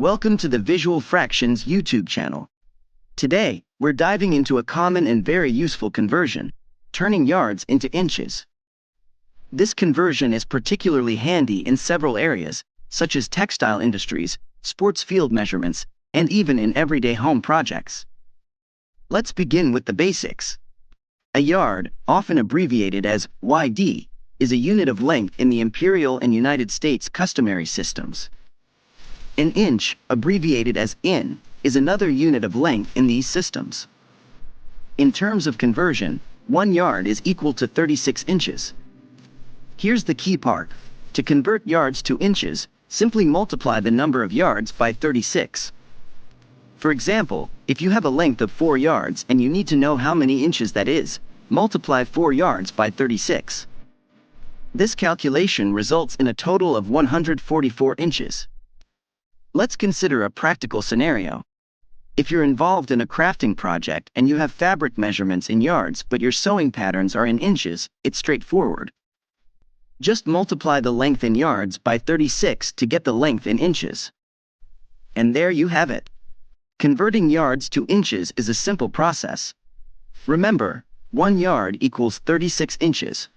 Welcome to the Visual Fractions YouTube channel. Today, we're diving into a common and very useful conversion, turning yards into inches. This conversion is particularly handy in several areas, such as textile industries, sports field measurements, and even in everyday home projects. Let's begin with the basics. A yard, often abbreviated as YD, is a unit of length in the Imperial and United States customary systems. An inch, abbreviated as in, is another unit of length in these systems. In terms of conversion, 1 yard is equal to 36 inches. Here's the key part. To convert yards to inches, simply multiply the number of yards by 36. For example, if you have a length of 4 yards and you need to know how many inches that is, multiply 4 yards by 36. This calculation results in a total of 144 inches. Let's consider a practical scenario. If you're involved in a crafting project and you have fabric measurements in yards but your sewing patterns are in inches, it's straightforward. Just multiply the length in yards by 36 to get the length in inches. And there you have it. Converting yards to inches is a simple process. Remember, 1 yard equals 36 inches.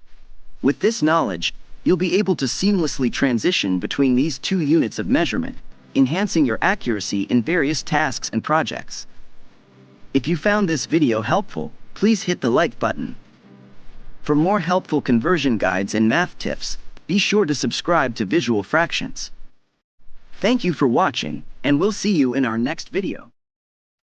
With this knowledge, you'll be able to seamlessly transition between these two units of measurement, enhancing your accuracy in various tasks and projects. If you found this video helpful, please hit the like button. For more helpful conversion guides and math tips, be sure to subscribe to Visual Fractions. Thank you for watching, and we'll see you in our next video.